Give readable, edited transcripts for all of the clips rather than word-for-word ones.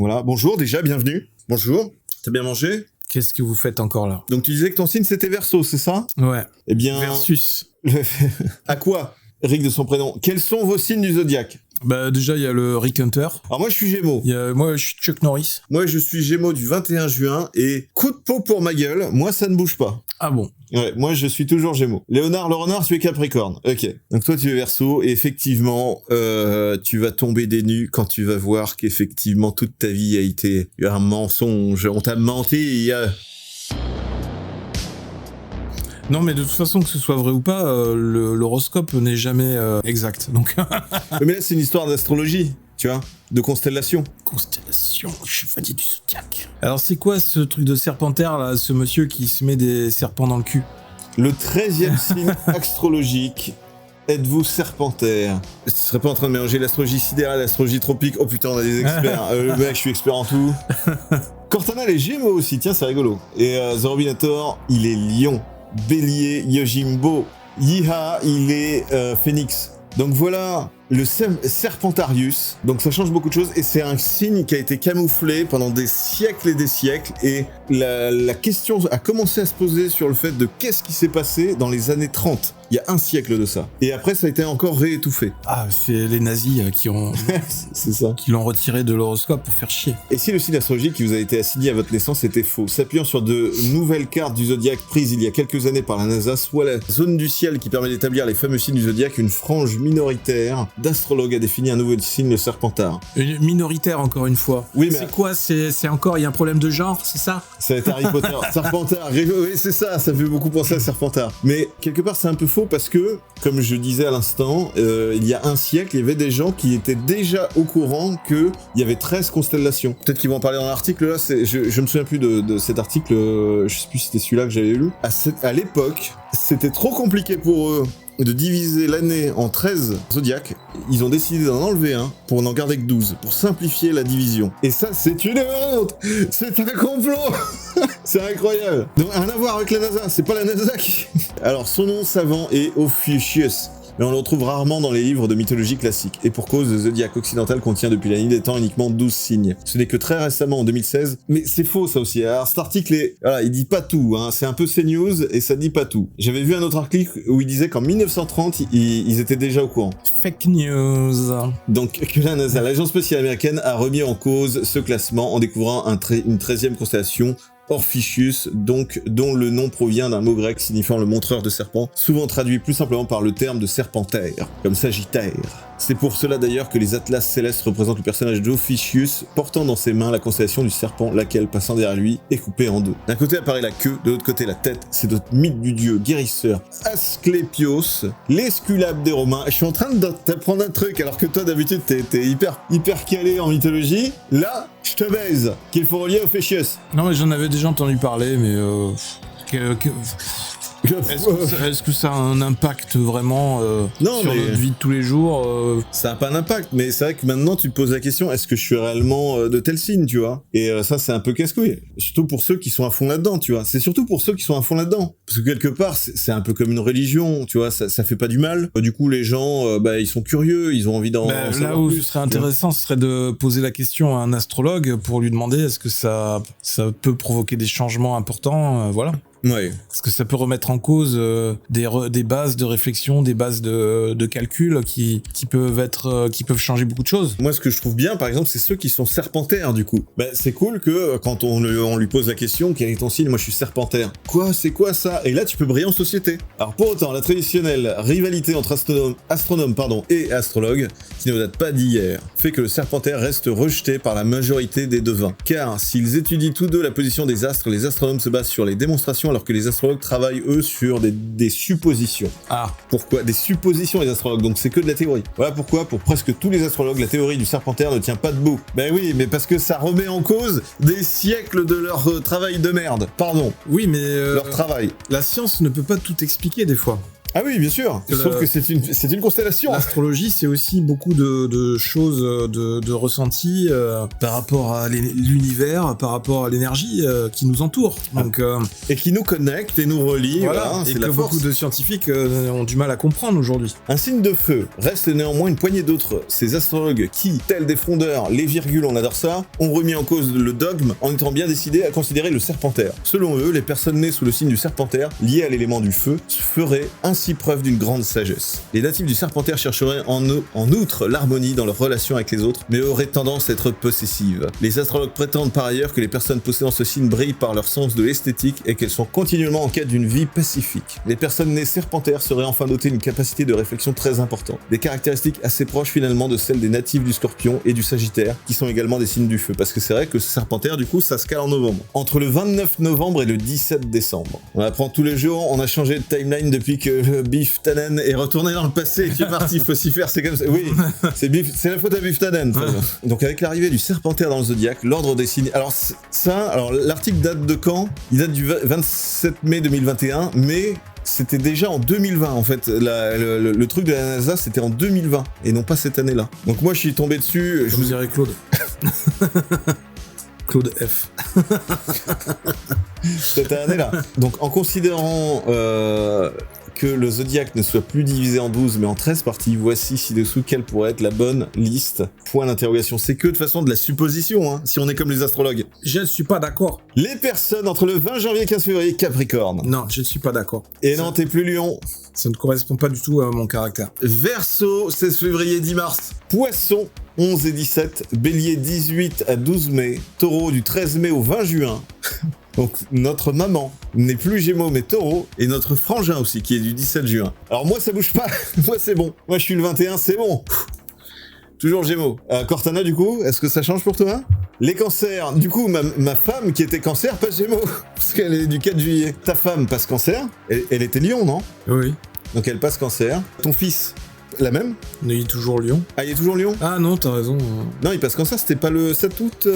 Voilà, bonjour déjà, bienvenue. Bonjour, t'as bien mangé? Qu'est-ce que vous faites encore là? Donc tu disais que ton signe c'était Verseau, c'est ça? Ouais. Eh bien... Versus. À quoi? Rick de son prénom. Quels sont vos signes du zodiaque? Bah déjà il y a le Rick Hunter. Alors moi je suis Gémeaux. Moi je suis Chuck Norris. Moi je suis Gémeaux du 21 juin et coup de peau pour ma gueule, moi ça ne bouge pas. Ah bon? Ouais, moi je suis toujours Gémeaux. Léonard le renard, tu es Capricorne. Ok. Donc toi tu es Verseau et effectivement tu vas tomber des nues quand tu vas voir qu'effectivement toute ta vie a été un mensonge. On t'a menti. Non mais de toute façon que ce soit vrai ou pas, l'horoscope n'est jamais exact. Donc. Mais là c'est une histoire d'astrologie, tu vois, de constellation. Constellation, chevalier du zodiaque. Alors c'est quoi ce truc de serpentaire là, ce monsieur qui se met des serpents dans le cul? Le 13e signe astrologique. Êtes-vous serpentaire? Je serais pas en train de mélanger l'astrologie sidérale et l'astrologie tropique. Oh putain, on a des experts. Le mec, je suis expert en tout. Cortana, les Gémeaux aussi. Tiens, c'est rigolo. Et Zorobinator, il est Lion. Bélier, Yojimbo. Yiha, il est Phénix. Donc voilà, le Serpentarius. Donc ça change beaucoup de choses et c'est un signe qui a été camouflé pendant des siècles et des siècles. Et la question a commencé à se poser sur le fait de qu'est-ce qui s'est passé dans les années 30. Il y a un siècle de ça. Et après, ça a été encore réétouffé. Ah, c'est les nazis qui ont... c'est ça. Qui l'ont retiré de l'horoscope pour faire chier. Et si le signe astrologique qui vous a été assigné à votre naissance était faux, s'appuyant sur de nouvelles cartes du zodiaque prises il y a quelques années par la NASA, soit la zone du ciel qui permet d'établir les fameux signes du zodiaque, une frange minoritaire d'astrologues a défini un nouveau signe, le Serpentard. Une minoritaire, encore une fois. Oui, mais... C'est quoi? C'est encore... Il y a un problème de genre, c'est ça? Ça va être Harry Potter. Serpentard, oui, c'est ça fait beaucoup penser à Serpentard. Mais quelque part, c'est un peu faux parce que, comme je disais à l'instant, il y a un siècle, il y avait des gens qui étaient déjà au courant qu'il y avait 13 constellations. Peut-être qu'ils vont en parler dans l'article, là, je me souviens plus de cet article, je sais plus si c'était celui-là que j'avais lu. À l'époque, c'était trop compliqué pour eux de diviser l'année en 13 zodiaques, ils ont décidé d'en enlever un pour n'en garder que 12, pour simplifier la division. Et ça, c'est une honte! C'est un complot! C'est incroyable! Donc, rien à voir avec la NASA, c'est pas la NASA qui... Alors, son nom savant est Ophiuchius, mais on le retrouve rarement dans les livres de mythologie classique. Et pour cause, le zodiaque occidental contient depuis la nuit des temps uniquement 12 signes. Ce n'est que très récemment, en 2016, mais c'est faux ça aussi. Alors cet article est... Voilà, il dit pas tout, hein. C'est un peu CNews et ça dit pas tout. J'avais vu un autre article où il disait qu'en 1930, ils étaient déjà au courant. Fake news. Donc que la NASA, l'agence spatiale américaine, a remis en cause ce classement en découvrant une 13e constellation, Orpheus, donc, dont le nom provient d'un mot grec signifiant le montreur de serpents, souvent traduit plus simplement par le terme de serpentaire, comme Sagittaire. C'est pour cela d'ailleurs que les atlas célestes représentent le personnage d'Ophiuchius, portant dans ses mains la constellation du serpent, laquelle, passant derrière lui, est coupée en deux. D'un côté apparaît la queue, de l'autre côté la tête. C'est notre mythe du dieu guérisseur Asclépios, l'esculape des Romains. Je suis en train d'apprendre un truc, alors que toi d'habitude t'es hyper calé en mythologie. Là, je te baise, qu'il faut relier Ophiuchius. Non mais j'en avais déjà entendu parler, mais Est-ce que ça a un impact vraiment sur notre vie de tous les jours Ça n'a pas d'impact, mais c'est vrai que maintenant tu te poses la question, est-ce que je suis réellement de tel signe, tu vois? Et ça c'est un peu casse-couille, surtout pour ceux qui sont à fond là-dedans, tu vois. C'est surtout pour ceux qui sont à fond là-dedans, parce que quelque part c'est un peu comme une religion, tu vois, ça fait pas du mal. Du coup les gens, ils sont curieux, ils ont envie d'en savoir là où plus, ce serait intéressant, ce serait de poser la question à un astrologue pour lui demander est-ce que ça peut provoquer des changements importants, voilà. Ouais. Parce que ça peut remettre en cause des bases de réflexion, des bases de calcul qui peuvent changer beaucoup de choses. Moi, ce que je trouve bien, par exemple, c'est ceux qui sont serpentaires, du coup. C'est cool que quand on lui pose la question, quel est ton signe? Moi, je suis serpentaire. Quoi? C'est quoi ça? Et là, tu peux briller en société. Alors, pour autant, la traditionnelle rivalité entre astronomes et astrologues, qui ne date pas d'hier, fait que le serpentaire reste rejeté par la majorité des devins. Car s'ils étudient tous deux la position des astres, les astronomes se basent sur les démonstrations alors que les astrologues travaillent, eux, sur des suppositions. Ah. Pourquoi? Des suppositions, les astrologues, donc c'est que de la théorie. Voilà pourquoi, pour presque tous les astrologues, la théorie du serpentaire ne tient pas debout. Ben oui, mais parce que ça remet en cause des siècles de leur travail de merde. Pardon. Oui, mais... leur travail. La science ne peut pas tout expliquer, des fois. Ah oui, bien sûr. Sauf que c'est une constellation. L'astrologie, c'est aussi beaucoup de choses, de ressentis par rapport à l'univers, par rapport à l'énergie qui nous entoure. Donc, et qui nous connecte et nous relie. Voilà, et que beaucoup de scientifiques ont du mal à comprendre aujourd'hui. Un signe de feu reste néanmoins une poignée d'autres. Ces astrologues qui, tels des frondeurs, les virgules, on adore ça, ont remis en cause le dogme en étant bien décidés à considérer le serpentaire. Selon eux, les personnes nées sous le signe du serpentaire, liées à l'élément du feu, feraient ainsi preuve d'une grande sagesse. Les natifs du serpentaire chercheraient en outre l'harmonie dans leurs relations avec les autres, mais auraient tendance à être possessives. Les astrologues prétendent par ailleurs que les personnes possédant ce signe brillent par leur sens de l'esthétique et qu'elles sont continuellement en quête d'une vie pacifique. Les personnes nées serpentaires seraient enfin dotées d'une capacité de réflexion très importante. Des caractéristiques assez proches finalement de celles des natifs du Scorpion et du Sagittaire, qui sont également des signes du feu, parce que c'est vrai que ce serpentaire, du coup, ça se cale en novembre. Entre le 29 novembre et le 17 décembre. On apprend tous les jours, on a changé de timeline depuis que Biff Tannen est retourné dans le passé et qui est parti, faut s'y faire, c'est comme ça. Oui, c'est la faute à Biff Tannen. Donc avec l'arrivée du serpentaire dans le zodiaque, l'ordre des signes... Alors l'article date de quand? Il date du 27 mai 2021, mais... C'était déjà en 2020 en fait, le truc de la NASA c'était en 2020 et non pas cette année-là. Donc moi je suis tombé dessus... Je vous dirais Claude. Claude F. Cette année-là. Donc en considérant que le zodiaque ne soit plus divisé en 12 mais en 13 parties, voici ci-dessous quelle pourrait être la bonne liste. Point d'interrogation. C'est que de façon de la supposition, hein, si on est comme les astrologues. Je ne suis pas d'accord. Les personnes entre le 20 janvier et 15 février, Capricorne. Non, je ne suis pas d'accord. Et non, t'es plus Lion. Ça ne correspond pas du tout à mon caractère. Verseau, 16 février, 10 mars. Poisson, 11 et 17. Bélier, 18 à 12 mai. Taureau, du 13 mai au 20 juin. Donc notre maman n'est plus Gémeaux mais Taureau, et notre frangin aussi qui est du 17 juin. Alors moi ça bouge pas, moi c'est bon. Moi je suis le 21, c'est bon. Toujours Gémeaux. Cortana du coup, est-ce que ça change pour toi? Les cancers, du coup ma femme qui était cancer passe Gémeaux, parce qu'elle est du 4 juillet. Ta femme passe cancer, elle était Lion non? Oui. Donc elle passe cancer. Ton fils, la même? Il est toujours Lion. Ah, il est toujours Lion? Ah non, t'as raison. Non, il passe cancer, c'était pas le 7 août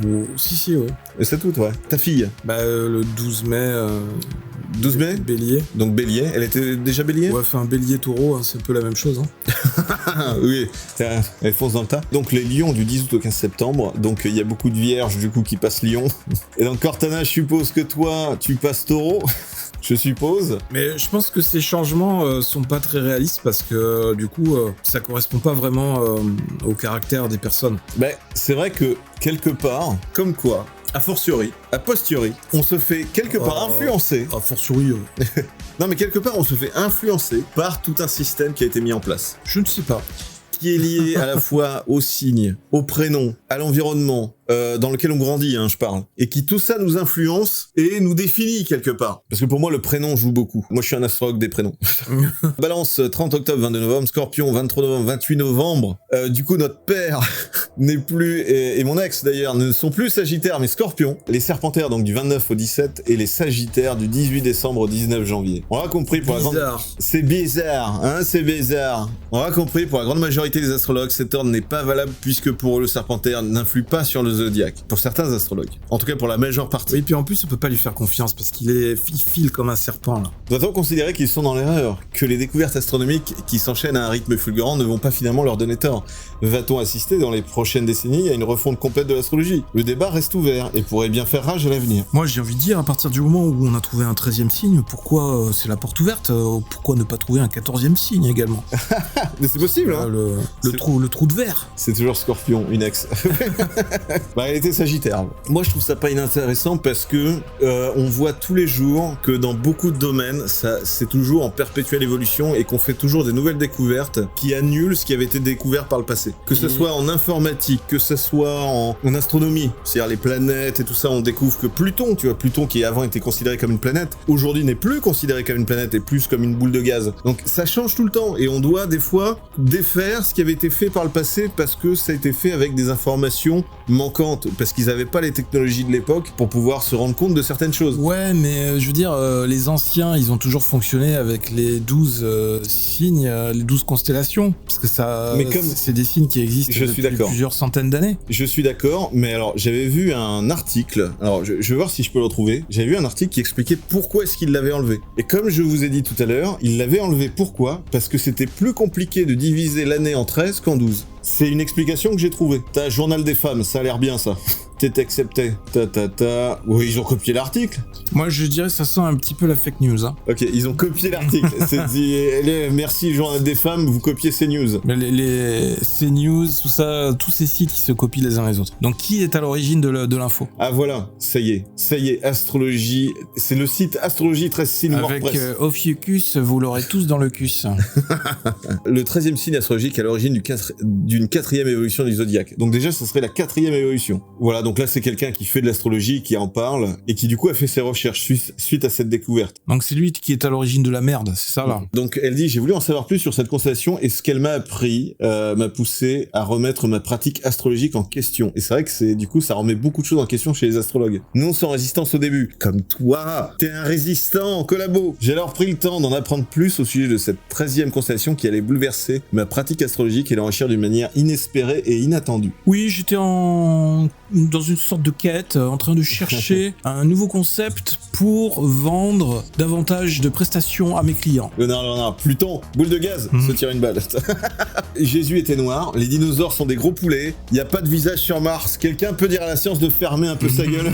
Oh, si, ouais. Le 7 août, ouais. Ta fille? Le 12 mai... 12 mai? Bélier. Donc Bélier, elle était déjà Bélier? Ouais, enfin Bélier Taureau, hein, c'est un peu la même chose. Hein. Oui, elle fonce dans le tas. Donc les lions du 10 août au 15 septembre, donc il y a beaucoup de vierges du coup qui passent Lion. Et donc Cortana, je suppose que toi, tu passes Taureau. Je suppose. Mais je pense que ces changements sont pas très réalistes parce que du coup, ça correspond pas vraiment au caractère des personnes. Ben, c'est vrai que quelque part, comme quoi, a posteriori, on se fait quelque part influencer. A fortiori. Non mais quelque part, on se fait influencer par tout un système qui a été mis en place. Je ne sais pas. Qui est lié à la fois aux signes, aux prénoms, à l'environnement, dans lequel on grandit, hein, je parle. Et qui tout ça nous influence et nous définit quelque part. Parce que pour moi, le prénom joue beaucoup. Moi, je suis un astrologue des prénoms. Balance, 30 octobre, 22 novembre. Scorpion, 23 novembre, 28 novembre. Du coup, notre père n'est plus, et mon ex d'ailleurs, ne sont plus Sagittaires, mais Scorpion. Les Serpentaires, donc du 29 au 17, et les Sagittaires du 18 décembre au 19 janvier. On a compris pour la grande... C'est bizarre, hein, c'est bizarre. On a compris pour la grande majorité des astrologues, cet ordre n'est pas valable puisque pour eux, le Serpentaire n'influe pas sur le zodiaque. Pour certains astrologues. En tout cas, pour la majeure partie. Oui, puis en plus, on peut pas lui faire confiance parce qu'il file comme un serpent, là. Doit-on considérer qu'ils sont dans l'erreur? Que les découvertes astronomiques qui s'enchaînent à un rythme fulgurant ne vont pas finalement leur donner tort? Va-t-on assister dans les prochaines décennies à une refonte complète de l'astrologie? Le débat reste ouvert et pourrait bien faire rage à l'avenir. Moi, j'ai envie de dire, à partir du moment où on a trouvé un 13e signe, pourquoi c'est la porte ouverte? Pourquoi ne pas trouver un 14e signe également? Mais c'est possible, hein? Le trou de verre. C'est toujours Scorpion, une ex. Bah, elle était Sagittaire. Moi, je trouve ça pas inintéressant parce que on voit tous les jours que dans beaucoup de domaines, c'est toujours en perpétuelle évolution et qu'on fait toujours des nouvelles découvertes qui annulent ce qui avait été découvert par le passé. Que ce soit en informatique, que ce soit en astronomie, c'est-à-dire les planètes et tout ça, on découvre que Pluton, tu vois, Pluton qui avant était considéré comme une planète, aujourd'hui n'est plus considéré comme une planète et plus comme une boule de gaz. Donc ça change tout le temps et on doit des fois défaire ce qui avait été fait par le passé parce que ça a été fait avec des informations manquante, parce qu'ils avaient pas les technologies de l'époque pour pouvoir se rendre compte de certaines choses. Ouais, mais je veux dire, les anciens, ils ont toujours fonctionné avec les 12 signes, les 12 constellations, parce que ça, Mais comme- c'est des signes qui existent Je suis depuis d'accord. plusieurs centaines d'années. Je suis d'accord, mais alors j'avais vu un article, alors je vais voir si je peux le retrouver, j'avais vu un article qui expliquait pourquoi est-ce qu'il l'avait enlevé. Et comme je vous ai dit tout à l'heure, il l'avait enlevé pourquoi ? Parce que c'était plus compliqué de diviser l'année en 13 qu'en 12. C'est une explication que j'ai trouvée. T'as Journal des femmes, ça a l'air bien ça. T'es accepté. Oui, ils ont copié l'article. Moi, je dirais que ça sent un petit peu la fake news. Hein. Ok, ils ont copié l'article. C'est dit, merci Journal des femmes, vous copiez ces news. Mais les CNews, tout ça, tous ces sites, ils se copient les uns les autres. Donc, qui est à l'origine de l'info ? Ah voilà, ça y est, astrologie, c'est le site Astrologie 13 signes Avec WordPress. Ophiuchus, vous l'aurez tous dans le cus. Le 13e signe astrologique à l'origine d'une 4e évolution du zodiaque. Donc déjà, ça serait la 4e évolution. Voilà, donc là, c'est quelqu'un qui fait de l'astrologie, qui en parle, et qui du coup a fait ses recherches suite à cette découverte. Donc, c'est lui qui est à l'origine de la merde, c'est ça là ? Donc elle dit, j'ai voulu en savoir plus sur cette constellation, et ce qu'elle m'a appris m'a poussé à remettre ma pratique astrologique en question. Et c'est vrai que du coup, ça remet beaucoup de choses en question chez les astrologues. Non sans résistance au début. Comme toi, t'es un résistant, collabo. J'ai alors pris le temps d'en apprendre plus au sujet de cette 13e constellation qui allait bouleverser ma pratique astrologique et l'enrichir d'une manière inespérée et inattendue. Oui, j'étais dans une sorte de quête, en train de chercher un nouveau concept pour vendre davantage de prestations à mes clients. Léonard, Pluton, boule de gaz, se tire une balle. Jésus était noir, les dinosaures sont des gros poulets, il n'y a pas de visage sur Mars, quelqu'un peut dire à la science de fermer un peu sa gueule.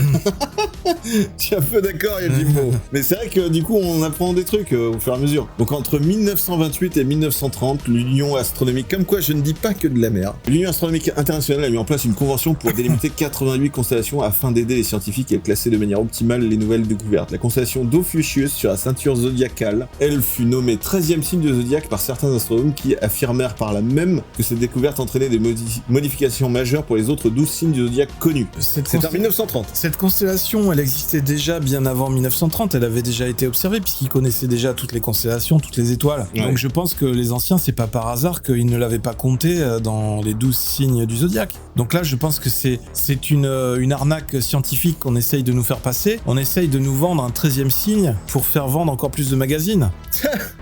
Je suis un peu d'accord, il y a Jimbo. Mais c'est vrai que du coup, on apprend des trucs au fur et à mesure. Donc entre 1928 et 1930, l'Union astronomique, comme quoi je ne dis pas que de la merde, l'Union astronomique internationale a mis en place une convention pour délimiter 88 constellations afin d'aider les scientifiques à classer de manière optimale les nouvelles découvertes. La constellation d'Ophiuchus sur la ceinture zodiacale, elle fut nommée 13e signe du zodiaque par certains astronomes qui affirmèrent par là même que cette découverte entraînait des modifications majeures pour les autres 12 signes du zodiaque connus. C'est en 1930. Cette constellation, elle existait déjà bien avant 1930, elle avait déjà été observée puisqu'ils connaissaient déjà toutes les constellations, toutes les étoiles. Ouais. Donc je pense que les anciens, c'est pas par hasard qu'ils ne l'avaient pas compté dans les 12 signes du zodiaque. Donc là, je pense que c'est une arnaque scientifique qu'on essaye de nous faire passer. On essaye de nous vendre un 13e signe pour faire vendre encore plus de magazines.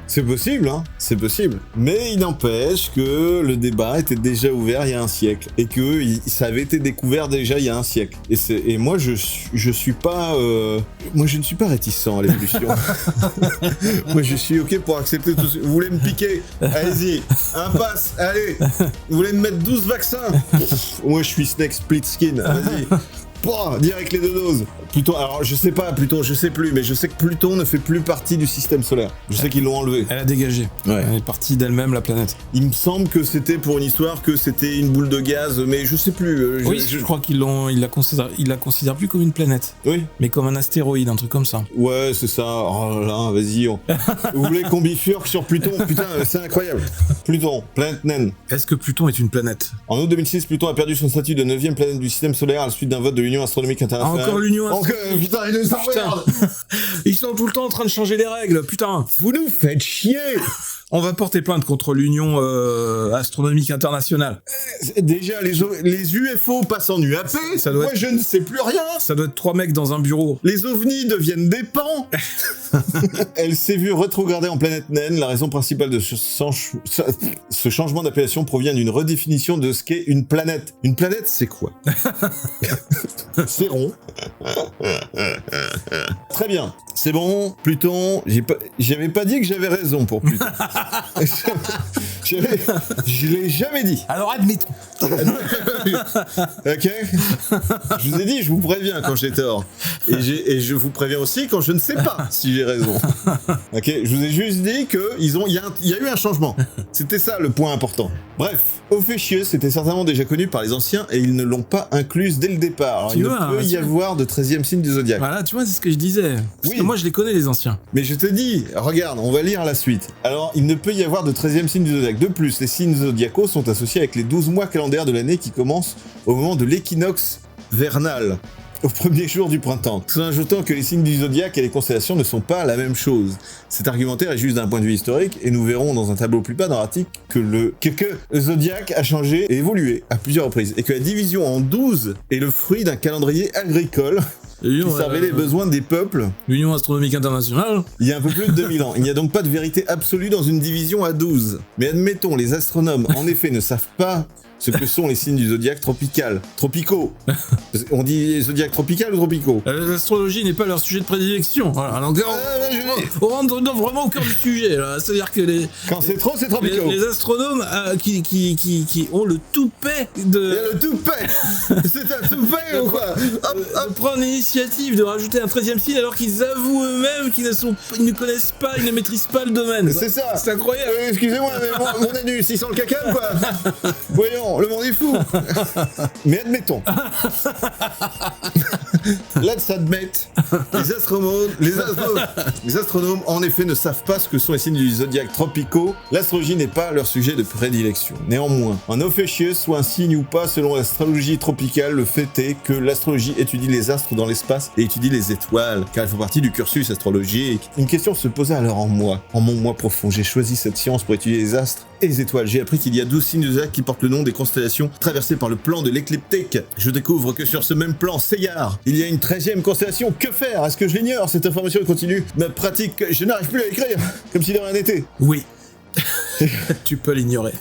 C'est possible, hein, c'est possible. Mais il n'empêche que le débat était déjà ouvert il y a un siècle et que ça avait été découvert déjà il y a un siècle. Et moi, je suis pas, moi je ne suis pas réticent à l'évolution. Moi, je suis ok pour accepter tout. Vous voulez me piquer? Allez-y, un pass, allez. Vous voulez me mettre 12 vaccins? Moi, je suis Snake Split Skin. Vas-y. Direct les 2 doses. Pluton, alors je sais pas, Pluton, je sais plus, mais je sais que Pluton ne fait plus partie du système solaire. Je sais qu'ils l'ont enlevé. Elle a dégagé. Ouais. Elle est partie d'elle-même, la planète. Il me semble que c'était pour une histoire que c'était une boule de gaz, mais je sais plus. Je crois qu'ils la considèrent plus comme une planète, Oui. mais comme un astéroïde, un truc comme ça. Ouais, c'est ça. Oh là là, vas-y. Vous voulez qu'on bifurque sur Pluton? Putain, c'est incroyable. Pluton, planète naine. Est-ce que Pluton est une planète? En août 2006, Pluton a perdu son statut de 9e planète du système solaire à la suite d'un vote de l'Union astronomique internationale. Encore l'Union Putain, ils nous emmerdent. Ils sont tout le temps en train de changer les règles, putain. Vous nous faites chier. On va porter plainte contre l'Union astronomique internationale. Déjà, les UFO passent en UAP. Ça doit Moi, je ne sais plus rien. Ça doit être 3 mecs dans un bureau. Les ovnis deviennent des pans. Elle s'est vue rétrogradée en planète naine. La raison principale de ce changement d'appellation provient d'une redéfinition de ce qu'est une planète. Une planète, c'est quoi? C'est rond. Très bien. C'est bon, Pluton. J'avais pas dit que j'avais raison pour Pluton. Je l'ai jamais dit. Alors admettons. Ok. Je vous ai dit, je vous préviens quand j'ai tort. Et je vous préviens aussi quand je ne sais pas si j'ai raison. Ok. Je vous ai juste dit que il y a eu un changement. C'était ça le point important. Bref, Ophiuchus était certainement déjà connu par les anciens et ils ne l'ont pas incluse dès le départ. Alors, il ne peut y avoir de 13e signe du zodiaque. Voilà, tu vois, c'est ce que je disais. Parce que moi, je les connais, les anciens. Mais je te dis, regarde, on va lire la suite. Alors, il ne peut y avoir de 13e signe du zodiaque. De plus, les signes zodiacaux sont associés avec les 12 mois calendaires de l'année qui commencent au moment de l'équinoxe vernal. au premier jour du printemps, tout en ajoutant que les signes du zodiaque et les constellations ne sont pas la même chose. Cet argumentaire est juste d'un point de vue historique, et nous verrons dans un tableau plus bas dans l'article que le zodiaque a changé et évolué à plusieurs reprises, et que la division en 12 est le fruit d'un calendrier agricole qui servait les besoins des peuples. L'Union astronomique internationale. Il y a un peu plus de 2000 ans. Il n'y a donc pas de vérité absolue dans une division à 12. Mais admettons, les astronomes, en effet, ne savent pas ce que sont les signes du zodiaque tropicaux. On dit zodiaque tropical ou tropicaux? L'astrologie n'est pas leur sujet de prédilection. Voilà, donc on rentre vraiment au cœur du sujet. C'est-à-dire que quand c'est trop, c'est tropicaux. Les astronomes qui ont le toupet de... Il y a le toupet. C'est un toupet ou quoi? De prendre l'initiative de rajouter un 13e signe alors qu'ils avouent eux-mêmes qu'ils ne connaissent pas, ils ne maîtrisent pas le domaine. C'est ça. C'est incroyable. Excusez-moi, mais mon anus, il sent le caca ou quoi? Voyons. Le monde est fou. Mais admettons. Là, de s'admettre, les astronomes, en effet, ne savent pas ce que sont les signes du zodiaque tropicaux. L'astrologie n'est pas leur sujet de prédilection. Néanmoins, un Ophiuchus soit un signe ou pas selon l'astrologie tropicale, le fait est que l'astrologie étudie les astres dans l'espace et étudie les étoiles, car elles font partie du cursus astrologique. Une question se posait alors en moi. En mon moi profond, j'ai choisi cette science pour étudier les astres et les étoiles. J'ai appris qu'il y a 12 signes du zodiaque qui portent le nom des constellations traversées par le plan de l'écliptique. Je découvre que sur ce même plan Seyard, il y a une 13e constellation. Que faire? Est-ce que je l'ignore? Cette information continue ma pratique. Je n'arrive plus à écrire, comme si de rien n'était. Oui. Tu peux l'ignorer.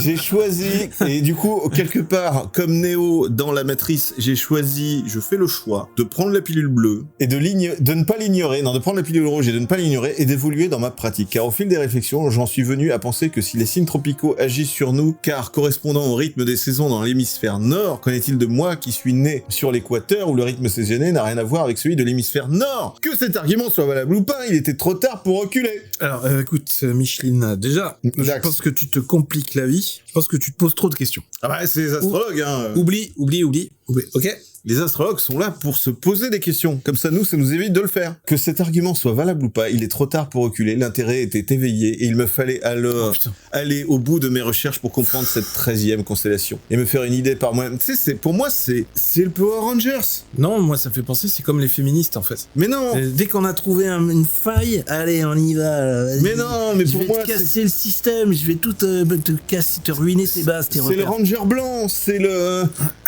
J'ai choisi, et du coup, quelque part, comme Néo dans la Matrice, je fais le choix de prendre la pilule bleue et de ne pas l'ignorer, de prendre la pilule rouge et de ne pas l'ignorer et d'évoluer dans ma pratique. Car au fil des réflexions, j'en suis venu à penser que si les signes tropicaux agissent sur nous, car correspondant au rythme des saisons dans l'hémisphère nord, qu'en est-il de moi qui suis né sur l'équateur où le rythme saisonnier n'a rien à voir avec celui de l'hémisphère nord? Que cet argument soit valable ou pas, il était trop tard pour reculer. Alors, écoute, Micheline, déjà... Je pense que tu te compliques la vie. Je pense que tu te poses trop de questions. Ah bah c'est les astrologues, hein. Oublie. Ok. Les astrologues sont là pour se poser des questions. Comme ça nous évite de le faire. Que cet argument soit valable ou pas, il est trop tard pour reculer. L'intérêt était éveillé et il me fallait alors aller au bout de mes recherches pour comprendre cette 13e constellation. Et me faire une idée par moi-même. Tu sais, pour moi, c'est le Power Rangers. Non, moi, ça me fait penser, c'est comme les féministes, en fait. Mais non. Dès qu'on a trouvé une faille, allez, on y va. Mais non, mais pour moi... Je vais te casser le système, je vais tout te casser, te ruiner tes bases, tes repères. C'est le Ranger blanc, c'est le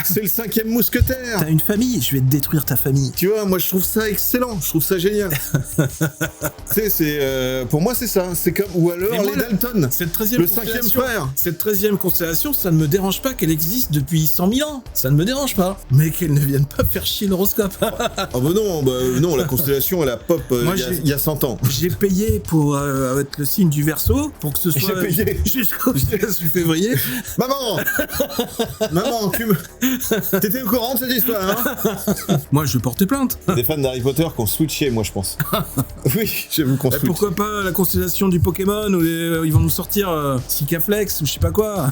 5e mousquetaire. T'as une famille, je vais te détruire ta famille. Tu vois, moi je trouve ça excellent, je trouve ça génial. Pour moi c'est ça, c'est comme, ou alors les Dalton, le 5e frère. Cette 13e constellation, ça ne me dérange pas qu'elle existe depuis 100 000 ans, ça ne me dérange pas. Mais qu'elle ne vienne pas faire chier l'horoscope. Ah non, la constellation elle a pop il y a 100 ans. J'ai payé pour être le signe du Verseau, pour que ce soit jusqu'au 16 février. Maman, t'étais au courant de cette histoire, hein? Moi, je portais plainte. Des fans d'Harry Potter qui ont switché, moi, je pense. Oui, j'avoue qu'on switch. Pourquoi pas la constellation du Pokémon où ils vont nous sortir Sikaflex ou je sais pas quoi.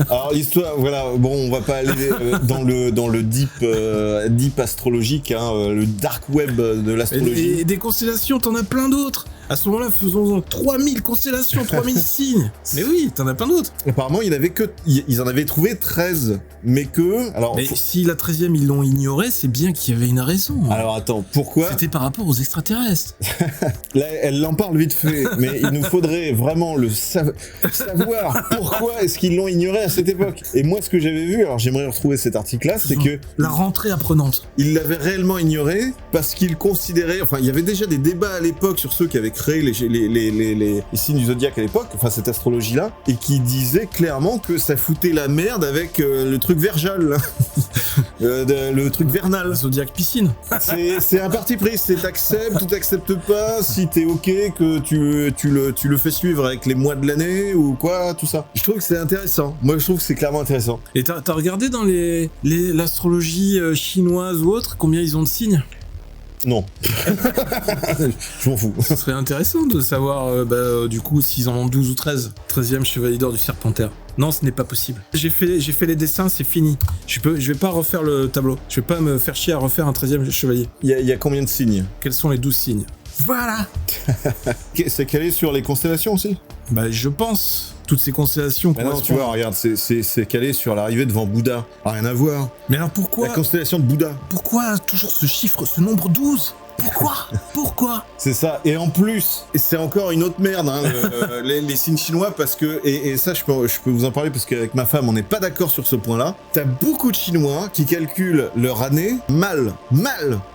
Alors, l'histoire, voilà, bon, on va pas aller dans le deep astrologique, hein, le dark web de l'astrologie. Et des constellations, t'en as plein d'autres. À ce moment-là, faisons 3000 constellations, 3000 signes. Mais oui, t'en as plein d'autres. Apparemment, ils en avaient trouvé 13. Mais si la 13e, ils l'ont ignoré, c'est bien qu'il y avait une raison. Alors attends, pourquoi? C'était par rapport aux extraterrestres. Là, elle en parle vite fait, mais il nous faudrait vraiment savoir pourquoi est-ce qu'ils l'ont ignoré à cette époque. Et moi, ce que j'avais vu, alors j'aimerais retrouver cet article-là, c'est que... La rentrée apprenante. Ils l'avaient réellement ignoré parce qu'ils considéraient... Enfin, il y avait déjà des débats à l'époque sur ceux qui avaient créé les signes du zodiaque à l'époque, enfin cette astrologie-là, et qui disaient clairement que ça foutait la merde avec le truc verjal, le truc vernal. Zodiaque piscine. C'est un parti pris, c'est t'acceptes ou t'acceptes pas, si t'es ok que tu le fais suivre avec les mois de l'année ou quoi, tout ça. Je trouve que c'est intéressant. Moi je trouve que c'est clairement intéressant. Et t'as regardé dans l'astrologie chinoise ou autre, combien ils ont de signes? Non. Je m'en fous. Ce serait intéressant de savoir, du coup, s'ils en ont 12 ou 13. 13e chevalier d'or du Serpentaire. Non, ce n'est pas possible. J'ai fait les dessins, c'est fini. Je vais pas refaire le tableau. Je vais pas me faire chier à refaire un 13e chevalier. Il y a combien de signes? Quels sont les 12 signes? Voilà. C'est calé sur les constellations aussi? Je pense. toutes ces constellations. Mais non, tu vois, regarde, c'est calé sur l'arrivée devant Bouddha. Rien à voir. Mais alors pourquoi La constellation de Bouddha. Pourquoi toujours ce chiffre, ce nombre 12 ? Pourquoi C'est ça. Et en plus, c'est encore une autre merde, hein, les signes chinois, parce que... Et ça, je peux vous en parler, parce qu'avec ma femme, on n'est pas d'accord sur ce point-là. T'as beaucoup de Chinois qui calculent leur année mal.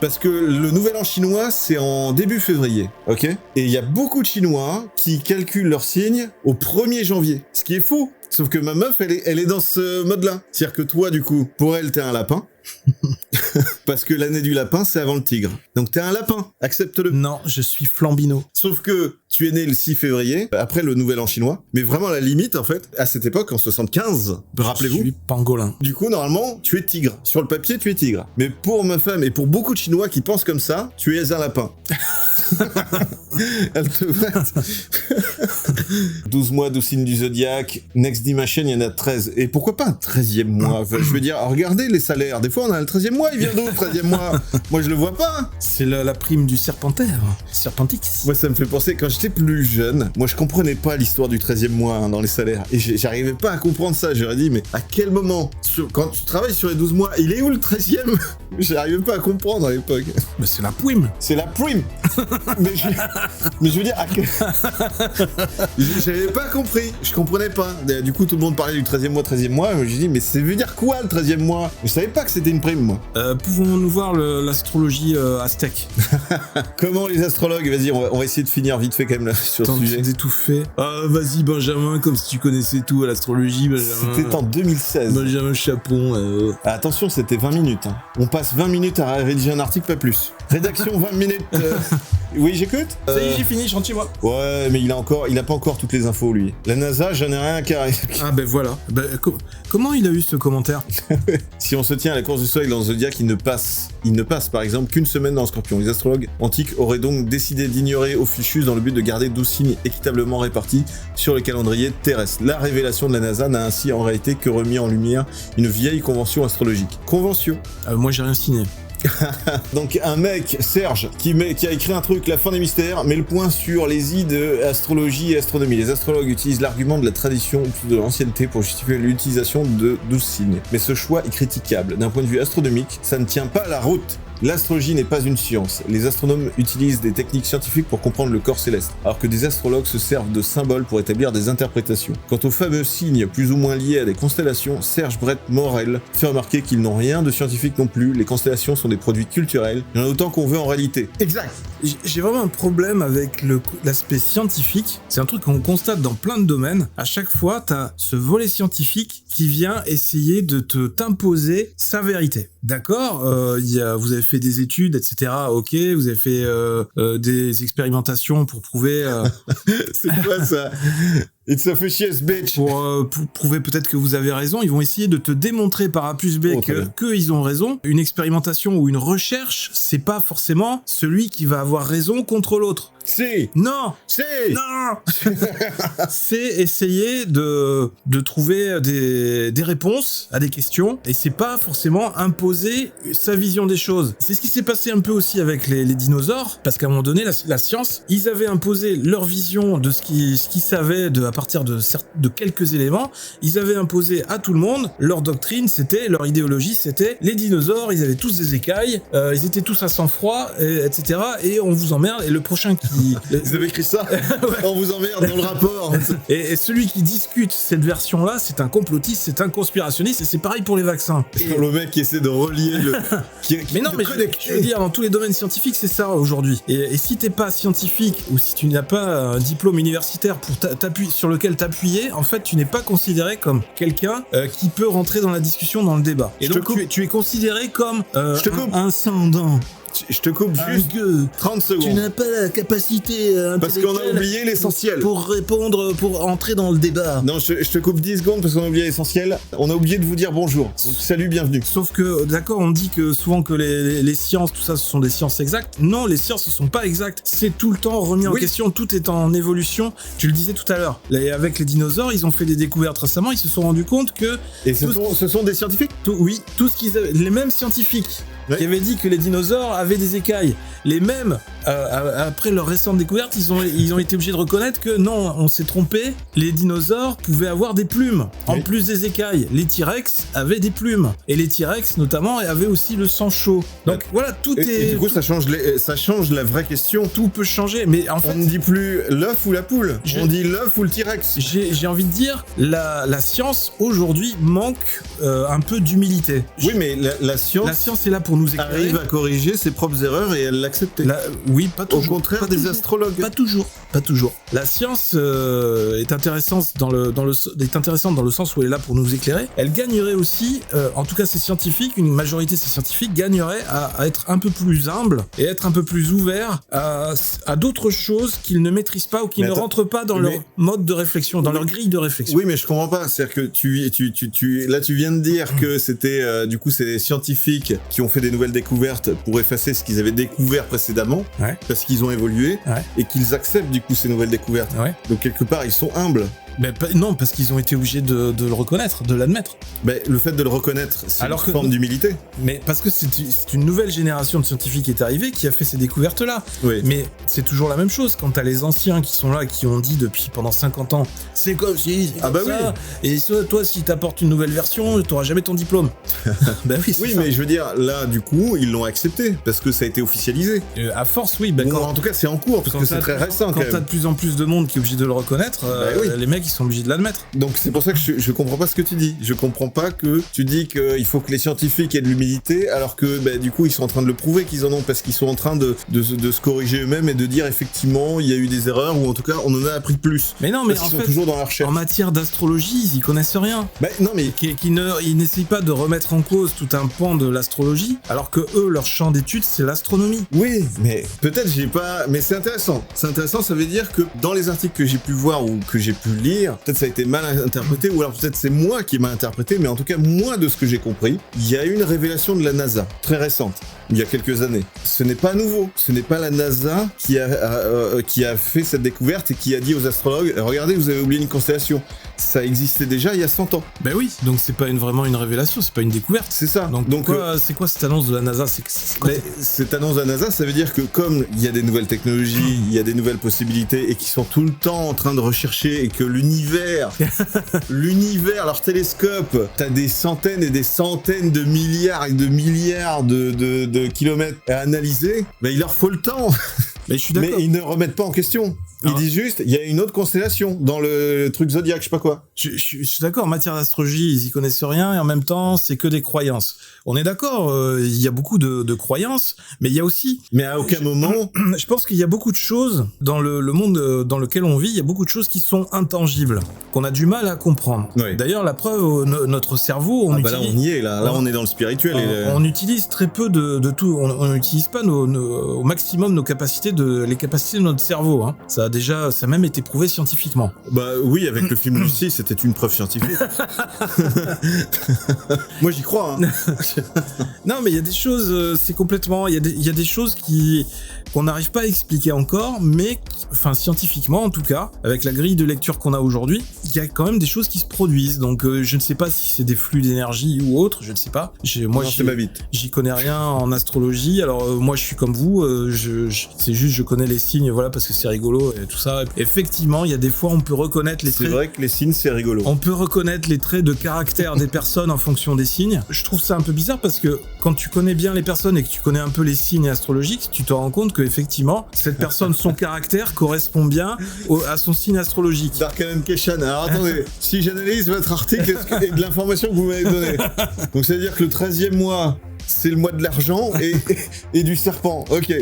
Parce que le nouvel an chinois, c'est en début février, ok ? Et il y a beaucoup de Chinois qui calculent leurs signes au 1er janvier. Ce qui est fou. Sauf que ma meuf, elle est dans ce mode-là. C'est-à-dire que toi, du coup, pour elle, t'es un lapin. Parce que l'année du lapin, c'est avant le tigre. Donc t'es un lapin, accepte-le. Non, je suis Flambino. Sauf que tu es né le 6 février, après le nouvel an chinois. Mais vraiment, à la limite, en fait, à cette époque, en 75, rappelez-vous. Je suis pangolin. Du coup, normalement, tu es tigre. Sur le papier, tu es tigre. Mais pour ma femme et pour beaucoup de Chinois qui pensent comme ça, tu es un lapin. Elle te 12 mois, 12 signes du zodiaque. Next Dimension, il y en a 13. Et pourquoi pas un 13e mois ? Enfin, je veux dire, regardez les salaires. Des fois, on a le 13e mois. Il vient d'où, le 13e mois ? Moi, je le vois pas. C'est la prime du Serpentaire. Serpentix. Moi, ça me fait penser, quand j'étais plus jeune, moi, je comprenais pas l'histoire du 13e mois dans les salaires. Et j'arrivais pas à comprendre ça. J'aurais dit, mais à quel moment, quand tu travailles sur les 12 mois, il est où le 13e ? J'arrivais pas à comprendre à l'époque. Mais c'est la prime. C'est la prime. mais je veux dire, j'avais pas compris, je comprenais pas. Du coup, tout le monde parlait du 13e mois. J'ai dit, mais ça veut dire quoi le 13e mois ? Je savais pas que c'était une prime, moi. Pouvons-nous voir l'astrologie aztèque ? Comment les astrologues ? Vas-y, on va essayer de finir vite fait quand même là, sur le sujet. D'étouffer. Vas-y, Benjamin, comme si tu connaissais tout à l'astrologie, Benjamin. C'était en 2016. Benjamin Chapon. Attention, c'était 20 minutes. Hein. On passe 20 minutes à rédiger un article, pas plus. Rédaction 20 minutes. Oui, j'écoute. Ça y est, j'ai fini, je rentre chez moi. Ouais, mais il a pas encore toutes les infos, lui. La NASA, j'en ai rien à carrer. Ah ben voilà. Comment il a eu ce commentaire ? Si on se tient à la course du soleil dans le zodiaque, il ne passe par exemple qu'une semaine dans le Scorpion. Les astrologues antiques auraient donc décidé d'ignorer Ophiuchus dans le but de garder 12 signes équitablement répartis sur le calendrier terrestre. La révélation de la NASA n'a ainsi en réalité que remis en lumière une vieille convention astrologique. Convention. Moi j'ai rien signé. Donc un mec, Serge, qui a écrit un truc, La fin des mystères, met le point sur les i de astrologie et astronomie. Les astrologues utilisent l'argument de la tradition ou de l'ancienneté pour justifier l'utilisation de 12 signes. Mais ce choix est critiquable. D'un point de vue astronomique, ça ne tient pas la route. L'astrologie n'est pas une science. Les astronomes utilisent des techniques scientifiques pour comprendre le corps céleste, alors que des astrologues se servent de symboles pour établir des interprétations. Quant aux fameux signes plus ou moins liés à des constellations, Serge Brett Morel fait remarquer qu'ils n'ont rien de scientifique non plus. Les constellations sont des produits culturels. Il y en a autant qu'on veut en réalité. Exact. J'ai vraiment un problème avec l'aspect scientifique. C'est un truc qu'on constate dans plein de domaines. À chaque fois, t'as ce volet scientifique qui vient essayer de t'imposer sa vérité. D'accord, vous avez fait des études, etc. Ok, vous avez fait des expérimentations pour prouver... C'est quoi ça ? It's a fishiest bitch. Pour prouver peut-être que vous avez raison, ils vont essayer de te démontrer par A plus B qu'ils ont raison. Une expérimentation ou une recherche, c'est pas forcément celui qui va avoir raison contre l'autre. Si. Non. Si. Non. C'est essayer de trouver des réponses à des questions, et c'est pas forcément imposer sa vision des choses. C'est ce qui s'est passé un peu aussi avec les dinosaures, parce qu'à un moment donné, la science, ils avaient imposé leur vision de ce qu'ils savaient à partir de quelques éléments. Ils avaient imposé à tout le monde leur doctrine, leur idéologie, c'était les dinosaures, ils avaient tous des écailles, ils étaient tous à sang-froid, etc. Et on vous emmerde, et le prochain qui... Ils avaient écrit ça. Ouais. On vous emmerde dans le rapport. Et celui qui discute cette version-là, c'est un complotiste, c'est un conspirationniste, et c'est pareil pour les vaccins. Le mec qui essaie de relier mais je veux dire, dans tous les domaines scientifiques, c'est ça aujourd'hui. Et si t'es pas scientifique, ou si tu n'as pas un diplôme universitaire pour sur lequel t'appuyer, en fait, tu n'es pas considéré comme quelqu'un qui peut rentrer dans la discussion, dans le débat. Et donc, tu es considéré comme un sans-dent. Je te coupe juste 30 secondes. Tu n'as pas la capacité parce qu'on a oublié l'essentiel. Pour répondre, pour entrer dans le débat. Non, je te coupe 10 secondes parce qu'on a oublié l'essentiel. On a oublié de vous dire bonjour. Donc salut, bienvenue. Sauf que, d'accord, on dit que souvent que les sciences, tout ça, ce sont des sciences exactes. Non, les sciences ne sont pas exactes. C'est tout le temps remis en question. Tout est en évolution. Tu le disais tout à l'heure. Avec les dinosaures, ils ont fait des découvertes récemment. Ils se sont rendus compte que... Et ce sont des scientifiques ? Oui, tout ce qu'ils avaient... Les mêmes scientifiques qui avaient dit que les dinosaures avaient des écailles. Les mêmes après leur récente découverte, ils ont été obligés de reconnaître que non, on s'est trompé, les dinosaures pouvaient avoir des plumes, en plus des écailles. Les T-Rex avaient des plumes, et les T-Rex notamment avaient aussi le sang chaud. Donc voilà, tout est... Et du coup, ça change la vraie question. Tout peut changer, mais en fait... On ne dit plus l'œuf ou la poule, on dit l'œuf ou le T-Rex. J'ai envie de dire, la science aujourd'hui manque un peu d'humilité. Oui, mais la science est là pour nous éclairer. Arrive à corriger ses propres erreurs et elle l'accepter. Oui, pas toujours. Au contraire des astrologues. Pas toujours. La science est intéressante dans le sens où elle est là pour nous éclairer. Elle gagnerait aussi, en tout cas ces scientifiques, une majorité de ces scientifiques gagneraient à être un peu plus humbles et être un peu plus ouverts à d'autres choses qu'ils ne maîtrisent pas ou qui ne rentrent pas dans leur mode de réflexion, dans leur grille de réflexion. Oui, mais je comprends pas. C'est-à-dire que là, tu viens de dire que c'était, du coup, c'est des scientifiques qui ont fait des nouvelles découvertes pour effacer ce qu'ils avaient découvert précédemment, parce qu'ils ont évolué, et qu'ils acceptent, du coup, ces nouvelles découvertes. Donc, quelque part, ils sont humbles. Non, parce qu'ils ont été obligés de le reconnaître, de l'admettre. Le fait de le reconnaître, c'est une forme d'humilité. Mais parce que c'est une nouvelle génération de scientifiques qui est arrivée, qui a fait ces découvertes-là. Oui. Mais c'est toujours la même chose. Quand t'as les anciens qui sont là, qui ont dit depuis pendant 50 ans, c'est comme si, ça. Et toi, si t'apportes une nouvelle version, t'auras jamais ton diplôme. Oui, mais je veux dire, là, du coup, ils l'ont accepté, parce que ça a été officialisé. À force, oui. En tout cas, c'est en cours, parce que c'est très récent, quand t'as de plus en plus de monde qui est obligé de le reconnaître, les mecs, ils sont obligés de l'admettre. Donc c'est pour ça que je comprends pas ce que tu dis. Je comprends pas que tu dis qu'il faut que les scientifiques aient de l'humilité, alors que du coup ils sont en train de le prouver qu'ils en ont, parce qu'ils sont en train de se corriger eux-mêmes et de dire effectivement il y a eu des erreurs, ou en tout cas on en a appris plus. Mais non, mais parce qu'ils sont toujours dans la recherche. En matière d'astrologie, ils y connaissent rien. Non, mais ils n'essayent pas de remettre en cause tout un pan de l'astrologie, alors que eux, leur champ d'étude, c'est l'astronomie. Oui, mais peut-être mais c'est intéressant. C'est intéressant, ça veut dire que dans les articles que j'ai pu voir ou que j'ai pu lire, peut-être ça a été mal interprété, ou alors peut-être c'est moi qui ai mal interprété, mais en tout cas, moi, de ce que j'ai compris, il y a eu une révélation de la NASA, très récente, il y a quelques années. Ce n'est pas nouveau, ce n'est pas la NASA qui a fait cette découverte et qui a dit aux astrologues, regardez, vous avez oublié une constellation. Ça existait déjà il y a 100 ans. Oui, donc c'est pas vraiment une révélation, c'est pas une découverte. C'est ça. Donc c'est quoi cette annonce de la NASA? Cette annonce de la NASA, ça veut dire que comme il y a des nouvelles technologies, il y a des nouvelles possibilités, et qui sont tout le temps en train de rechercher, et que l'univers, leur télescope, t'as des centaines et des centaines de milliards et de milliards de kilomètres à analyser, il leur faut le temps. Mais je suis d'accord. Mais ils ne remettent pas en question. Ils disent juste, il y a une autre constellation dans le truc Zodiac, je sais pas quoi. Je suis d'accord, en matière d'astrologie, ils y connaissent rien, et en même temps, c'est que des croyances. On est d'accord, il y a beaucoup de croyances, mais il y a aussi... Mais à aucun moment... Je pense qu'il y a beaucoup de choses, dans le monde dans lequel on vit, il y a beaucoup de choses qui sont intangibles, qu'on a du mal à comprendre. Oui. D'ailleurs, la preuve, notre cerveau, on utilise... Là, on y est, là on est dans le spirituel. On utilise très peu de tout, on n'utilise pas au maximum les capacités de notre cerveau. Hein. Ça a même été prouvé scientifiquement. Oui, avec le film Lucie, c'était une preuve scientifique. Moi, j'y crois. Hein. Non, mais il y a des choses, c'est complètement... Il y a des choses qu'on n'arrive pas à expliquer encore, mais, scientifiquement en tout cas, avec la grille de lecture qu'on a aujourd'hui, il y a quand même des choses qui se produisent. Donc, je ne sais pas si c'est des flux d'énergie ou autre, je ne sais pas. J'y connais rien en astrologie. Alors, moi, je suis comme vous, c'est juste, je connais les signes, voilà, parce que c'est rigolo et tout ça. Et effectivement, il y a des fois, on peut reconnaître les traits... C'est vrai que les signes, c'est rigolo. On peut reconnaître les traits de caractère des personnes en fonction des signes. Je trouve ça un peu bizarre parce que quand tu connais bien les personnes et que tu connais un peu les signes astrologiques, tu te rends compte que effectivement, cette personne, son caractère correspond bien à son signe astrologique. Darkanen Keshan. Alors attendez, si j'analyse votre article et de l'information que vous m'avez donnée, donc ça veut dire que le 13e mois, c'est le mois de l'argent et du serpent, ok.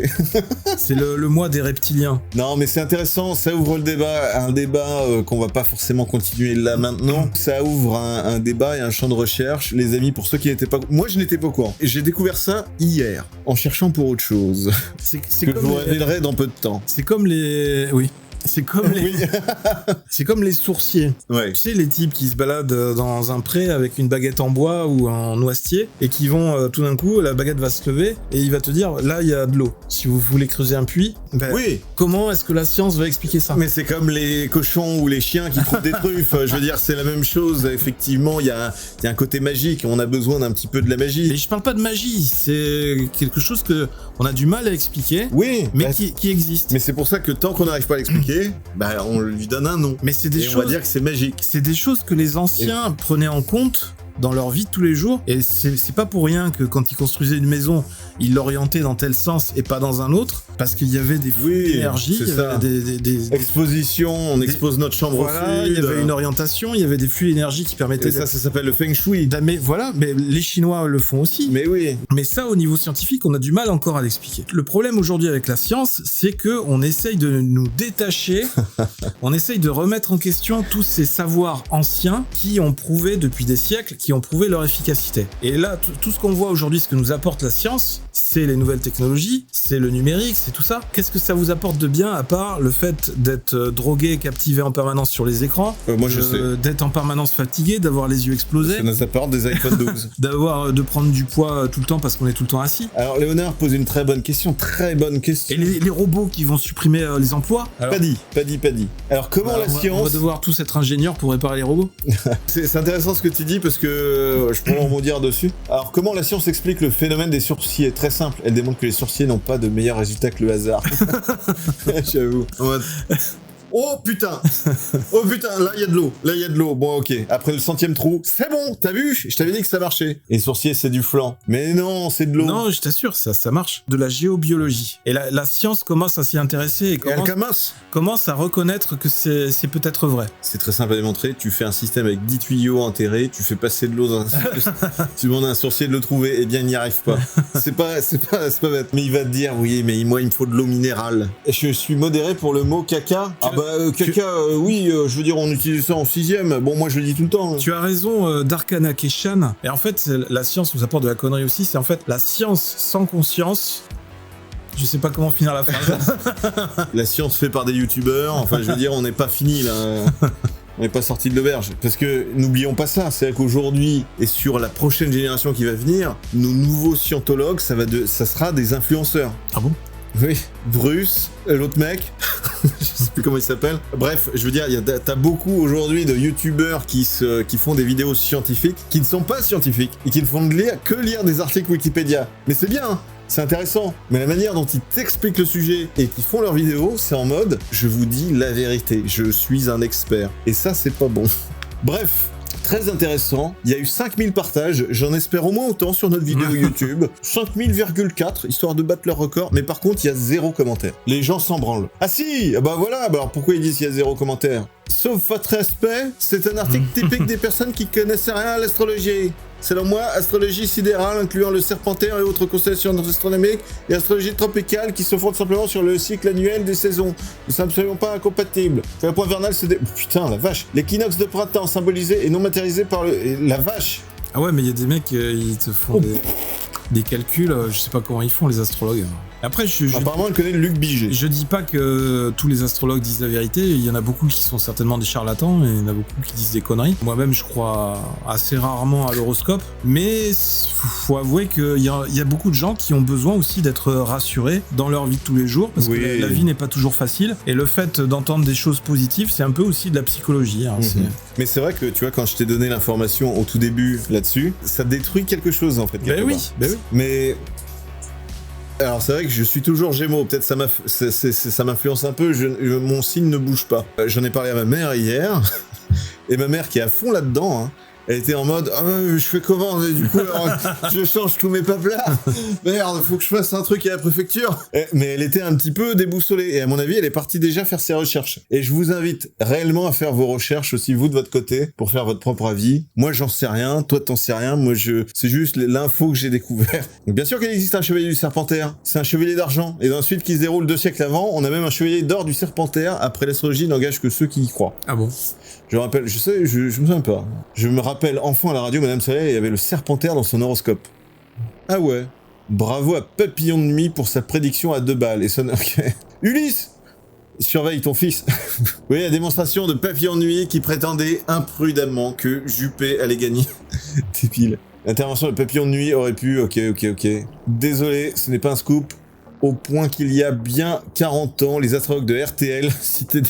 C'est le mois des reptiliens. Non, mais c'est intéressant, ça ouvre le débat, un débat qu'on va pas forcément continuer là maintenant. Ça ouvre un débat et un champ de recherche, les amis, pour ceux qui n'étaient pas... Moi, je n'étais pas au courant. J'ai découvert ça hier, en cherchant pour autre chose. C'est que je vous révélerai dans peu de temps. C'est comme les... Oui. C'est comme les... c'est comme les sourciers. Ouais. Tu sais, les types qui se baladent dans un pré avec une baguette en bois ou en noisetier et qui vont, tout d'un coup, la baguette va se lever et il va te dire, là, il y a de l'eau. Si vous voulez creuser un puits, Oui. comment est-ce que la science va expliquer ça? Mais c'est comme les cochons ou les chiens qui trouvent des truffes. Je veux dire, c'est la même chose. Effectivement, il y a un côté magique. On a besoin d'un petit peu de la magie. Et je parle pas de magie, c'est quelque chose que on a du mal à expliquer, Oui, mais qui existe. mais c'est pour ça que tant qu'on n'arrive pas à l'expliquer, on lui donne un nom. Mais c'est des Et on va choses, dire que c'est magique. c'est des choses que les anciens prenaient en compte dans leur vie de tous les jours, et c'est pas pour rien que quand ils construisaient une maison, ils l'orientaient dans tel sens et pas dans un autre, parce qu'il y avait des flux d'énergie, c'est il y ça. avait des Exposition, on expose notre chambre voilà, au sud. il y avait une orientation, il y avait des flux d'énergie qui permettaient Et ça s'appelle le feng shui. mais voilà, mais les Chinois le font aussi. Mais oui. Mais ça, au niveau scientifique, on a du mal encore à l'expliquer. Le problème aujourd'hui avec la science, c'est que on essaye de nous détacher, on essaye de remettre en question tous ces savoirs anciens qui ont prouvé depuis des siècles, qui ont prouvé leur efficacité. Et là, tout ce qu'on voit aujourd'hui, ce que nous apporte la science, c'est les nouvelles technologies, c'est le numérique, c'est tout ça. Qu'est-ce que ça vous apporte de bien à part le fait d'être drogué, captivé en permanence sur les écrans, Moi, je sais. d'être en permanence fatigué, d'avoir les yeux explosés, Ça nous apporte des iPhone 12. de prendre du poids tout le temps parce qu'on est tout le temps assis. Alors, Léonard pose une très bonne question. Et les robots qui vont supprimer les emplois. Alors, Pas dit. Alors, comment la on va science... devoir tous être ingénieurs pour réparer les robots. C'est intéressant ce que tu dis parce que je pourrais rebondir dessus. Alors, comment la science explique le phénomène des sourciers? Très simple. Elle démontre que les sourciers n'ont pas de meilleur résultat que le hasard. J'avoue. En mode... Oh putain, là il y a de l'eau, bon ok, après le 100e trou, c'est bon, t'as vu, je t'avais dit que ça marchait. Et sourcier c'est du flan, mais non, c'est de l'eau. Non, je t'assure, ça marche. De la géobiologie. Et la science commence à s'y intéresser et commence à reconnaître que c'est peut-être vrai. C'est très simple à démontrer, tu fais un système avec 10 tuyaux enterrés, tu fais passer de l'eau dans un... tu demandes à un sourcier de le trouver, eh bien il n'y arrive pas. C'est pas bête. Mais il va te dire, oui, mais moi il me faut de l'eau minérale. Et je suis modéré pour le mot caca. Oui, je veux dire, on utilise ça en 6ème. Bon, moi, je le dis tout le temps. Tu as raison, Darkana Keshan. Et en fait, la science nous apporte de la connerie aussi. C'est en fait la science sans conscience. Je sais pas comment finir la phrase. La science faite par des youtubeurs. Enfin, je veux dire, on n'est pas fini, là. On n'est pas sorti de l'auberge. Parce que, n'oublions pas ça, c'est qu'aujourd'hui, et sur la prochaine génération qui va venir, nos nouveaux scientologues, ça sera des influenceurs. Ah bon? Oui, Bruce, l'autre mec, je sais plus comment il s'appelle. Bref, je veux dire, t'as beaucoup aujourd'hui de youtubeurs qui font des vidéos scientifiques, qui ne sont pas scientifiques, et qui ne font que lire des articles Wikipédia. Mais c'est bien, hein, c'est intéressant. Mais la manière dont ils t'expliquent le sujet et qu'ils font leurs vidéos, c'est en mode, je vous dis la vérité, je suis un expert. Et ça, c'est pas bon. Bref. Très intéressant, il y a eu 5000 partages, j'en espère au moins autant sur notre vidéo YouTube, 5000,4, histoire de battre leur record, mais par contre il y a 0 commentaire. Les gens s'en branlent. Ah si, bah voilà, bah alors pourquoi ils disent qu'il y a 0 commentaire? Sauf votre respect, c'est un article typique des personnes qui connaissaient rien à l'astrologie. Selon moi, astrologie sidérale incluant le serpentaire et autres constellations astronomiques et astrologie tropicale qui se fondent simplement sur le cycle annuel des saisons. Nous sommes absolument pas incompatibles. Le point vernal, c'est oh, putain, la vache. L'équinoxe de printemps symbolisé et non matérialisé par la vache. Ah ouais, mais il y a des mecs, ils te font des calculs, je sais pas comment ils font les astrologues. Après, apparemment, elle connaît Luc Biget. Je dis pas que tous les astrologues disent la vérité, il y en a beaucoup qui sont certainement des charlatans, et il y en a beaucoup qui disent des conneries. Moi-même, je crois assez rarement à l'horoscope, mais faut avouer qu'il y a beaucoup de gens qui ont besoin aussi d'être rassurés dans leur vie de tous les jours, parce que la vie n'est pas toujours facile, et le fait d'entendre des choses positives, c'est un peu aussi de la psychologie. Hein, Mais c'est vrai que, tu vois, quand je t'ai donné l'information au tout début là-dessus, ça détruit quelque chose, en fait. Ben oui. Mais... Alors c'est vrai que je suis toujours Gémeaux, peut-être ça m'influence un peu, mon signe ne bouge pas. J'en ai parlé à ma mère hier, et ma mère qui est à fond là-dedans, hein, elle était en mode je fais comment, du coup alors, je change tous mes paplats, merde, faut que je fasse un truc à la préfecture. Mais elle était un petit peu déboussolée, et à mon avis elle est partie déjà faire ses recherches. Et je vous invite réellement à faire vos recherches aussi, vous de votre côté, pour faire votre propre avis. Moi j'en sais rien, toi t'en sais rien, c'est juste l'info que j'ai découvert. Donc, bien sûr qu'il existe un chevalier du Serpentaire, c'est un chevalier d'argent, et dans une suite qui se déroule 2 siècles avant, on a même un chevalier d'or du Serpentaire, après l'astrologie n'engage que ceux qui y croient. Ah bon? Je me rappelle, je me souviens pas. Je me rappelle, enfant à la radio, Madame Soleil, il y avait le Serpentaire dans son horoscope. Ah ouais. Bravo à Papillon de Nuit pour sa prédiction à 2 balles. Et son... Okay. Ulysse, surveille ton fils. Oui, la démonstration de Papillon de Nuit qui prétendait imprudemment que Juppé allait gagner. Débile. L'intervention de Papillon de Nuit aurait pu... Ok. Désolé, ce n'est pas un scoop. Au point qu'il y a bien 40 ans, les astrologues de RTL citaient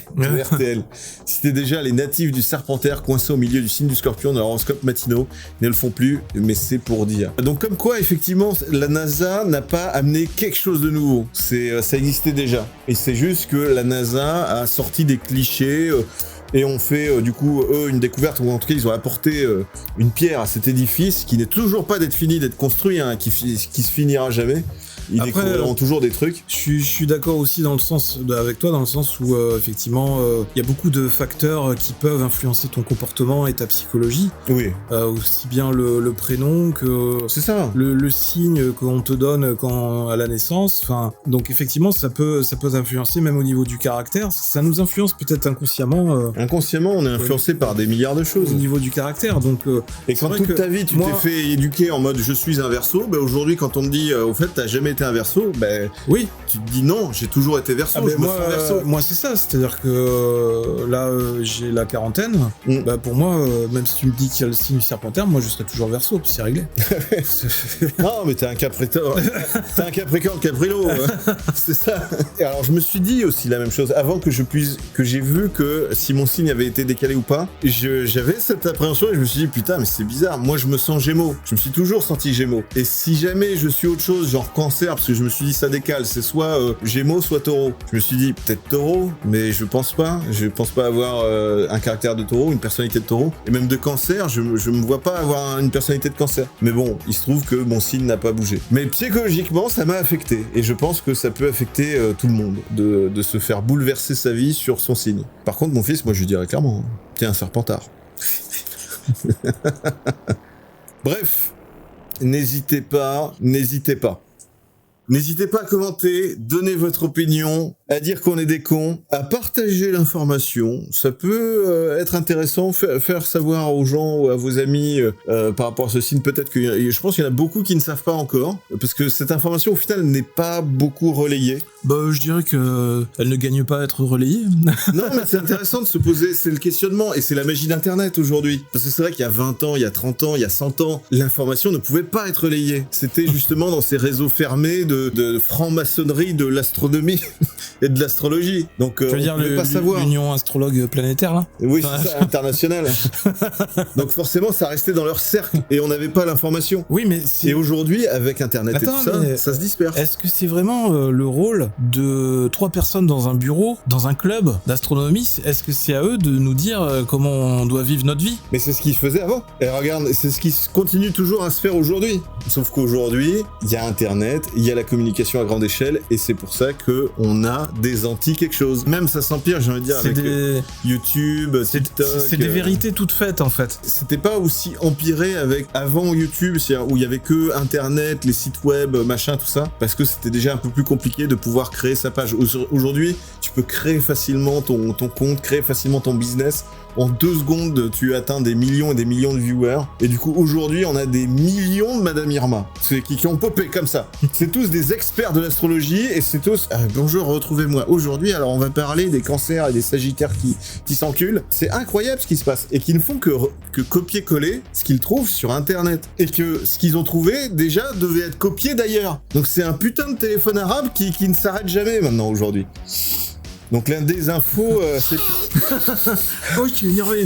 déjà les natifs du Serpentaire coincés au milieu du signe du Scorpion dans leur horoscope matinaux. Ils ne le font plus, mais c'est pour dire. Donc comme quoi, effectivement, la NASA n'a pas amené quelque chose de nouveau. Ça existait déjà. Et c'est juste que la NASA a sorti des clichés... et ont fait du coup eux une découverte, ou en tout cas ils ont apporté une pierre à cet édifice qui n'est toujours pas d'être construit, hein, qui se finira jamais. Ils découvriront toujours des trucs. Je suis d'accord aussi avec toi dans le sens où effectivement il y a beaucoup de facteurs qui peuvent influencer ton comportement et ta psychologie. Oui. Aussi bien le prénom que c'est ça. Le signe qu'on te donne à la naissance. Enfin, donc effectivement ça peut t'influencer même au niveau du caractère. Ça nous influence peut-être inconsciemment. Inconsciemment, on est influencé par des milliards de choses. Au niveau du caractère, donc... et quand toute ta vie, tu t'es fait éduquer en mode « je suis un Verseau », aujourd'hui, quand on te dit « au fait, t'as jamais été un Verseau », oui, tu te dis « non, j'ai toujours été Verseau, je me sens Verseau ». Moi, c'est ça, c'est-à-dire que là, j'ai la quarantaine, pour moi, même si tu me dis qu'il y a le signe du Serpentaire, moi, je serais toujours Verseau, puis c'est réglé. Non, mais t'es un Capricorne, Caprilo, c'est ça. Et alors, je me suis dit aussi la même chose, avant que j'ai vu que si mon signe avait été décalé ou pas, j'avais cette appréhension et je me suis dit putain mais c'est bizarre, moi je me sens Gémeaux, je me suis toujours senti Gémeaux, et si jamais je suis autre chose genre Cancer, parce que je me suis dit ça décale, c'est soit Gémeaux soit Taureau, je me suis dit peut-être Taureau, mais je pense pas avoir un caractère de Taureau, une personnalité de Taureau, et même de Cancer, je me vois pas avoir une personnalité de Cancer, mais bon, il se trouve que mon signe n'a pas bougé, mais psychologiquement ça m'a affecté, et je pense que ça peut affecter tout le monde, de se faire bouleverser sa vie sur son signe. Par contre mon fils, moi je lui dirais clairement, t'es un Serpentard. Bref, n'hésitez pas. N'hésitez pas à commenter, donner votre opinion, à dire qu'on est des cons, à partager l'information. Ça peut être intéressant, faire savoir aux gens ou à vos amis par rapport à ce signe. Peut-être que je pense qu'il y en a beaucoup qui ne savent pas encore, parce que cette information au final n'est pas beaucoup relayée. Je dirais que elle ne gagne pas à être relayée. Non, mais c'est intéressant de se poser, c'est le questionnement, et c'est la magie d'Internet aujourd'hui. Parce que c'est vrai qu'il y a 20 ans, il y a 30 ans, il y a 100 ans, l'information ne pouvait pas être relayée. C'était justement dans ces réseaux fermés de franc-maçonnerie de l'astronomie et de l'astrologie. Donc tu veux dire on pouvait pas savoir. L'union astrologue planétaire, là ? Oui, c'est ça, internationale. Donc forcément, ça restait dans leur cercle, et on n'avait pas l'information. Oui, mais et aujourd'hui, avec Internet et tout ça, ça se disperse. Est-ce que c'est vraiment le rôle de 3 personnes dans un bureau, dans un club d'astronomie? Est-ce que c'est à eux de nous dire comment on doit vivre notre vie? Mais c'est ce qu'ils faisaient avant. Et regarde, c'est ce qui continue toujours à se faire aujourd'hui. Sauf qu'aujourd'hui, il y a Internet, il y a la communication à grande échelle, et c'est pour ça qu'on a des anti-quelque chose. Même ça s'empire, j'ai envie de dire, avec YouTube, TikTok... C'est des vérités toutes faites, en fait. C'était pas aussi empiré avec avant YouTube, où il y avait que Internet, les sites web, machin, tout ça, parce que c'était déjà un peu plus compliqué de pouvoir créer sa page. Aujourd'hui, tu peux créer facilement ton compte, créer facilement ton business. En 2 secondes, tu atteins des millions et des millions de viewers. Et du coup, aujourd'hui, on a des millions de Madame Irma qui ont popé comme ça. C'est tous des experts de l'astrologie, et c'est tous bonjour, retrouvez-moi aujourd'hui. Alors, on va parler des cancers et des sagittaires qui s'enculent. C'est incroyable ce qui se passe, et qui ne font que copier-coller ce qu'ils trouvent sur Internet, et que ce qu'ils ont trouvé déjà devait être copié d'ailleurs. Donc, c'est un putain de téléphone arabe qui ne s'arrête jamais maintenant aujourd'hui. Donc l'un des infos, c'est... Oh, je suis énervé.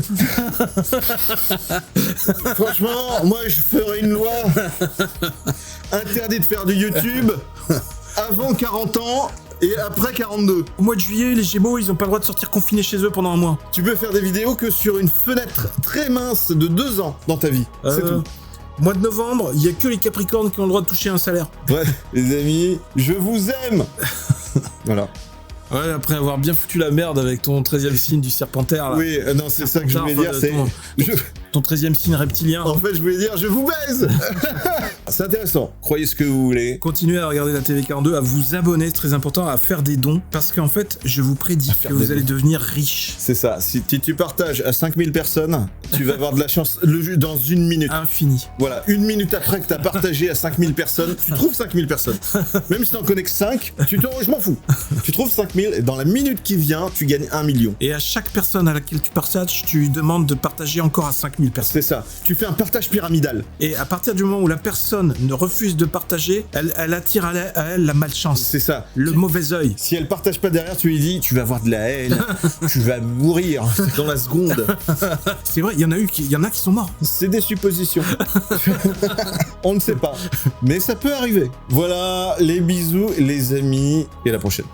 Franchement, moi je ferais une loi interdit de faire du YouTube avant 40 ans et après 42. Au mois de juillet, les Gémeaux, ils ont pas le droit de sortir confinés chez eux pendant un mois. Tu peux faire des vidéos que sur une fenêtre très mince de 2 ans dans ta vie, c'est tout. Mois de novembre, il y a que les Capricornes qui ont le droit de toucher un salaire. Ouais, les amis, je vous aime. Voilà. Ouais, après avoir bien foutu la merde avec ton 13e signe du Serpentaire, là. Oui, non, c'est ça que je voulais dire, c'est... ton 13e signe reptilien. En fait, je voulais dire, je vous baise. C'est intéressant. Croyez ce que vous voulez. Continuez à regarder la TV42, à vous abonner, c'est très important, à faire des dons, parce qu'en fait, je vous prédis que vous allez devenir riche. C'est ça. Si tu partages à 5000 personnes, tu vas avoir de la chance dans 1 minute. Infini. Voilà, 1 minute après que t'as partagé à 5000 personnes, tu trouves 5000 personnes. Même si t'en connais que 5, je m'en fous. Tu trouves 5000 et dans la minute qui vient, tu gagnes 1 million. Et à chaque personne à laquelle tu partages, tu demandes de partager encore à 5000 personnes. C'est ça. Tu fais un partage pyramidal. Et à partir du moment où la personne ne refuse de partager, elle attire à elle la malchance. C'est ça. Le mauvais œil. Si elle partage pas derrière, tu lui dis, tu vas avoir de la haine, tu vas mourir dans la seconde. C'est vrai, il y en a qui sont morts. C'est des suppositions. On ne sait pas. Mais ça peut arriver. Voilà, les bisous, les amis, et à la prochaine.